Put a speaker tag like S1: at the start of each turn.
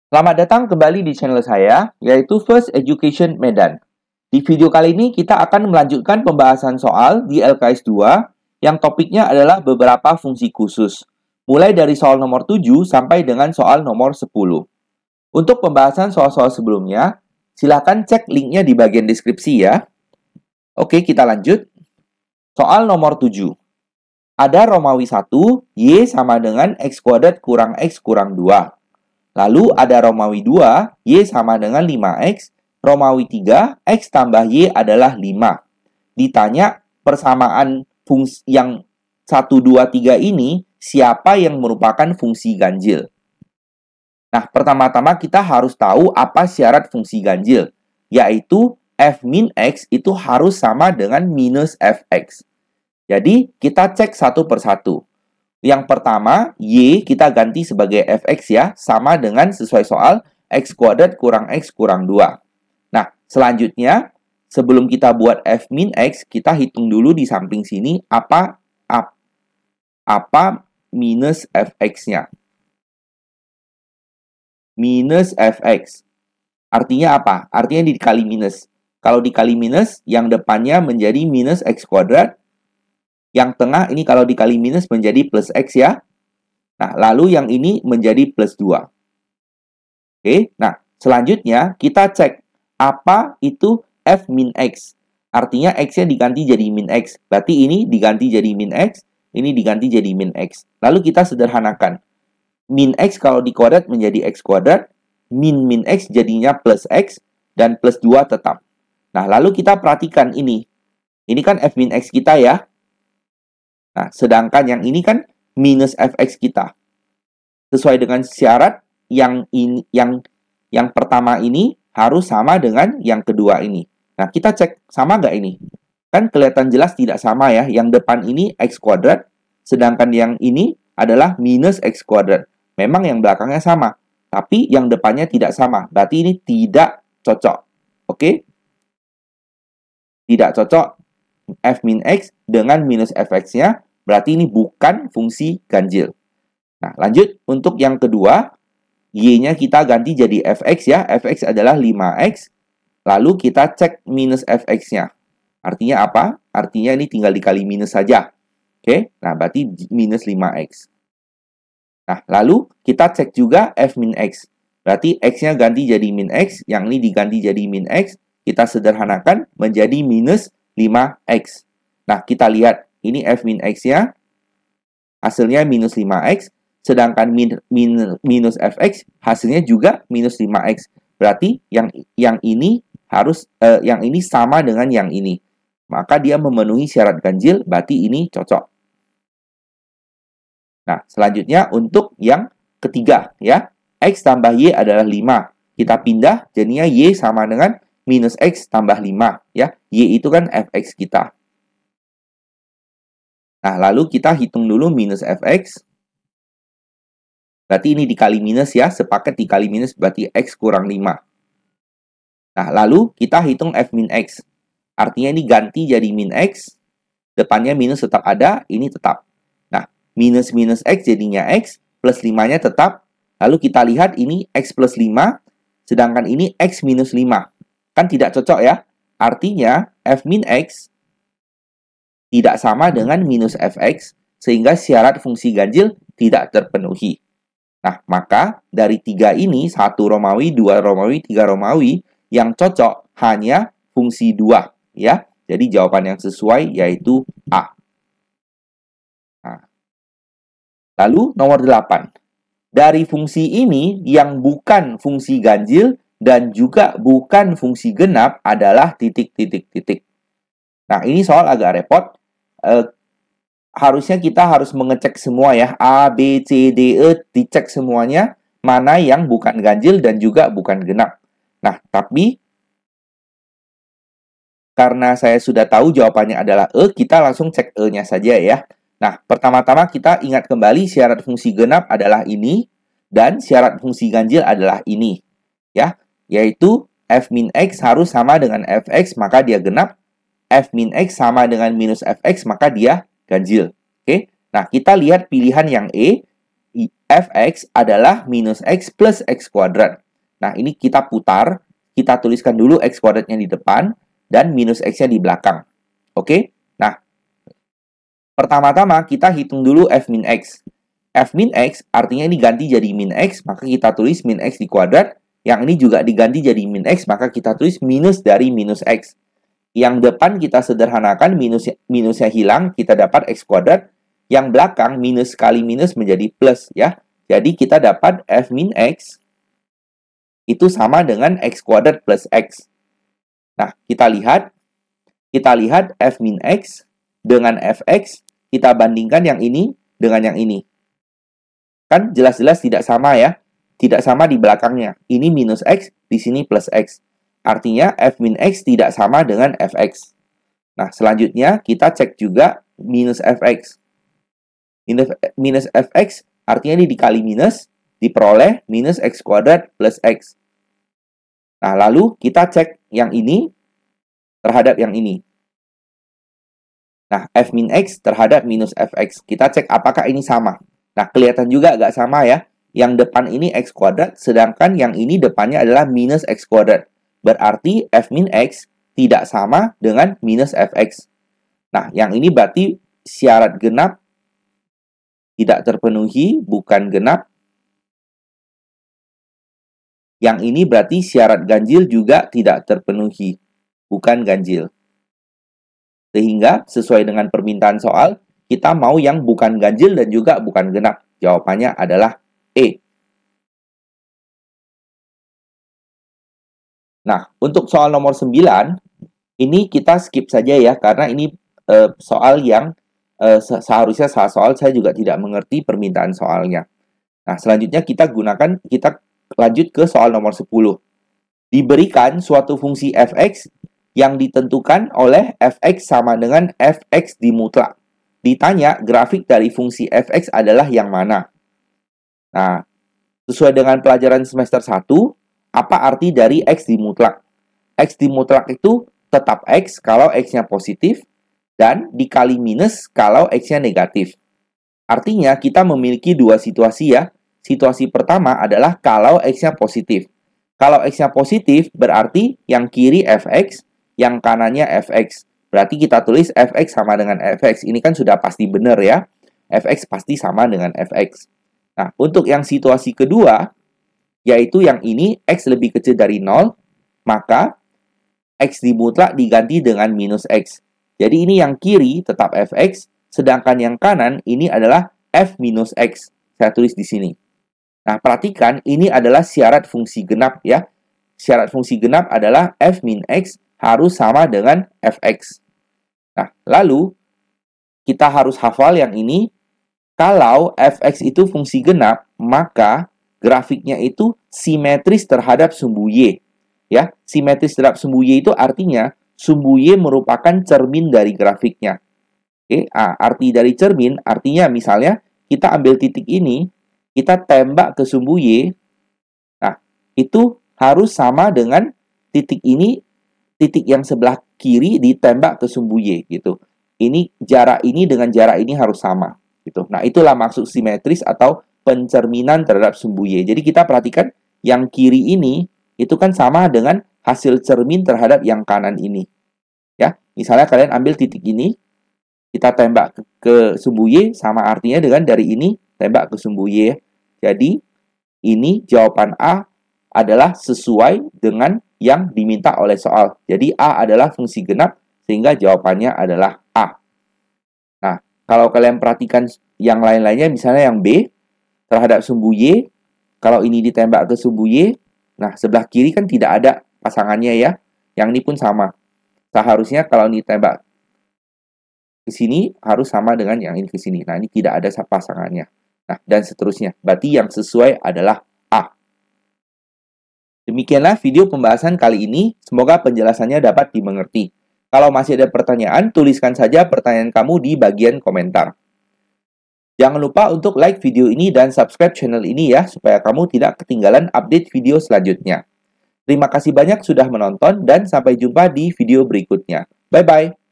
S1: Selamat datang kembali di channel saya, yaitu First Education Medan. Di video kali ini kita akan melanjutkan pembahasan soal di LKS 2 yang topiknya adalah beberapa fungsi khusus, mulai dari soal nomor 7 sampai dengan soal nomor 10. Untuk pembahasan soal-soal sebelumnya, silakan cek linknya di bagian deskripsi ya. Oke, kita lanjut. Soal nomor 7. Ada Romawi 1, Y sama dengan X kuadrat kurang X kurang 2. Lalu ada Romawi 2, Y sama dengan 5X. Romawi 3, X tambah Y adalah 5. Ditanya persamaan fungsi yang 1, 2, 3 ini, siapa yang merupakan fungsi ganjil? Nah, pertama-tama kita harus tahu apa syarat fungsi ganjil, yaitu F min X itu harus sama dengan minus Fx. Jadi, kita cek satu persatu. Yang pertama, Y kita ganti sebagai Fx ya, sama dengan sesuai soal X kuadrat kurang X kurang 2. Nah, selanjutnya, sebelum kita buat F min X, kita hitung dulu di samping sini apa minus Fx-nya. Minus Fx. Artinya apa? Artinya dikali minus. Kalau dikali minus, yang depannya menjadi minus X kuadrat. Yang tengah ini kalau dikali minus menjadi plus X ya. Nah, lalu yang ini menjadi plus 2. Oke, nah selanjutnya kita cek apa itu F min X. Artinya X-nya diganti jadi min X. Berarti ini diganti jadi min X, ini diganti jadi min X. Lalu kita sederhanakan. Min X kalau dikuadrat menjadi X kuadrat, min X jadinya plus X, dan plus 2 tetap. Nah, lalu kita perhatikan ini. Ini kan F min X kita ya. Nah, sedangkan yang ini kan minus Fx kita. Sesuai dengan syarat yang pertama ini harus sama dengan yang kedua ini. Nah, kita cek sama nggak ini? Kan kelihatan jelas tidak sama ya. Yang depan ini X kuadrat, sedangkan yang ini adalah minus X kuadrat. Memang yang belakangnya sama, tapi yang depannya tidak sama. Berarti ini tidak cocok. Oke? Tidak cocok F min X dengan minus Fx-nya. Berarti ini bukan fungsi ganjil. Nah, lanjut. Untuk yang kedua, Y-nya kita ganti jadi Fx ya. Fx adalah 5X. Lalu kita cek minus Fx-nya. Artinya apa? Artinya ini tinggal dikali minus saja. Oke? Nah, berarti minus 5X. Nah, lalu kita cek juga F min X. Berarti X-nya ganti jadi min X. Yang ini diganti jadi min X. Kita sederhanakan menjadi minus 5X. Nah, kita lihat. Ini F min X-nya, hasilnya minus 5X, sedangkan minus Fx, hasilnya juga minus 5X. Berarti yang ini harus yang ini sama dengan yang ini. Maka dia memenuhi syarat ganjil, berarti ini cocok. Nah, selanjutnya untuk yang ketiga, ya. X tambah Y adalah 5. Kita pindah, jadinya Y sama dengan minus X tambah 5, ya. Y itu kan Fx kita. Nah, lalu kita hitung dulu minus Fx. Berarti ini dikali minus ya. Sepaket dikali minus berarti X kurang 5. Nah, lalu kita hitung F min X. Artinya ini ganti jadi min X. Depannya minus tetap ada. Ini tetap. Nah, minus X jadinya X. Plus 5-nya tetap. Lalu kita lihat ini X plus 5. Sedangkan ini X minus 5. Kan tidak cocok ya. Artinya F min X tidak sama dengan minus Fx, sehingga syarat fungsi ganjil tidak terpenuhi. Nah, maka dari 3 ini, 1 Romawi, 2 Romawi, 3 Romawi, yang cocok hanya fungsi 2. Ya. Jadi jawaban yang sesuai yaitu A. Nah. Lalu nomor 8. Dari fungsi ini, yang bukan fungsi ganjil dan juga bukan fungsi genap adalah titik. Nah, ini soal agak repot. Harusnya kita harus mengecek semua ya, A, B, C, D, E, dicek semuanya, mana yang bukan ganjil dan juga bukan genap. Nah, tapi karena saya sudah tahu jawabannya adalah E, kita langsung cek E-nya saja ya. Nah, pertama-tama kita ingat kembali syarat fungsi genap adalah ini, dan syarat fungsi ganjil adalah ini. Ya, yaitu F min X harus sama dengan Fx, maka dia genap. F min X sama dengan minus Fx, maka dia ganjil. Oke. Nah, kita lihat pilihan yang E. fx adalah minus x plus x kuadrat. Nah, ini kita putar. Kita tuliskan dulu x kuadratnya di depan dan minus x-nya di belakang. Oke? Nah, pertama-tama kita hitung dulu f min x. F min x artinya ini ganti jadi min x, maka kita tulis min x di kuadrat. Yang ini juga diganti jadi min x, maka kita tulis minus dari minus x. Yang depan kita sederhanakan, minusnya hilang, kita dapat x kuadrat. Yang belakang, minus kali minus menjadi plus, ya. Jadi kita dapat f min x itu sama dengan x kuadrat plus x. Nah, kita lihat f min x dengan fx, kita bandingkan yang ini dengan yang ini. Kan jelas-jelas tidak sama ya. Tidak sama di belakangnya. Ini minus x, di sini plus x. Artinya f min x tidak sama dengan fx. Nah, selanjutnya kita cek juga minus fx. Minus fx artinya ini dikali minus, diperoleh minus x kuadrat plus x. Nah, lalu kita cek yang ini terhadap yang ini. Nah, f min x terhadap minus fx. Kita cek apakah ini sama. Nah, kelihatan juga nggak sama ya. Yang depan ini x kuadrat, sedangkan yang ini depannya adalah minus x kuadrat. Berarti f min x tidak sama dengan minus fx. Nah, yang ini berarti syarat genap tidak terpenuhi, bukan genap. Yang ini berarti syarat ganjil juga tidak terpenuhi, bukan ganjil. Sehingga sesuai dengan permintaan soal, kita mau yang bukan ganjil dan juga bukan genap. Jawabannya adalah E. Nah, untuk soal nomor 9, ini kita skip saja ya, karena ini soal yang seharusnya salah soal saya juga tidak mengerti permintaan soalnya. Nah, selanjutnya kita lanjut ke soal nomor 10. Diberikan suatu fungsi fx yang ditentukan oleh fx sama dengan fx di mutlak. Ditanya grafik dari fungsi fx adalah yang mana? Nah, sesuai dengan pelajaran semester 1, apa arti dari x di mutlak? X di mutlak itu tetap x kalau x-nya positif dan dikali minus kalau x-nya negatif. Artinya kita memiliki dua situasi ya. Situasi pertama adalah kalau x-nya positif. Kalau x-nya positif berarti yang kiri fx, yang kanannya fx. Berarti kita tulis fx sama dengan fx. Ini kan sudah pasti benar ya. Fx pasti sama dengan fx. Nah, untuk yang situasi kedua, yaitu yang ini x lebih kecil dari 0, maka x di mutlak diganti dengan minus x. Jadi ini yang kiri tetap fx, sedangkan yang kanan ini adalah f minus x. Saya tulis di sini. Nah, perhatikan ini adalah syarat fungsi genap ya. Syarat fungsi genap adalah f min x harus sama dengan fx. Nah, lalu kita harus hafal yang ini. Kalau fx itu fungsi genap, maka grafiknya itu simetris terhadap sumbu y. Ya, simetris terhadap sumbu y itu artinya sumbu y merupakan cermin dari grafiknya. Oke, arti dari cermin artinya misalnya kita ambil titik ini, kita tembak ke sumbu y. Nah, itu harus sama dengan titik ini, titik yang sebelah kiri ditembak ke sumbu y gitu. Ini jarak ini dengan jarak ini harus sama gitu. Nah, itulah maksud simetris atau pencerminan terhadap sumbu y. Jadi kita perhatikan yang kiri ini itu kan sama dengan hasil cermin terhadap yang kanan ini. Ya, misalnya kalian ambil titik ini, kita tembak ke sumbu y sama artinya dengan dari ini tembak ke sumbu y. Jadi ini jawaban A adalah sesuai dengan yang diminta oleh soal. Jadi A adalah fungsi genap sehingga jawabannya adalah A. Nah, kalau kalian perhatikan yang lain-lainnya misalnya yang B terhadap sumbu y, kalau ini ditembak ke sumbu y, nah sebelah kiri kan tidak ada pasangannya ya. Yang ini pun sama. Seharusnya kalau ini tembak ke sini harus sama dengan yang ini ke sini. Nah, ini tidak ada pasangannya. Nah, dan seterusnya. Berarti yang sesuai adalah A. Demikianlah video pembahasan kali ini. Semoga penjelasannya dapat dimengerti. Kalau masih ada pertanyaan, tuliskan saja pertanyaan kamu di bagian komentar. Jangan lupa untuk like video ini dan subscribe channel ini ya, supaya kamu tidak ketinggalan update video selanjutnya. Terima kasih banyak sudah menonton dan sampai jumpa di video berikutnya. Bye-bye.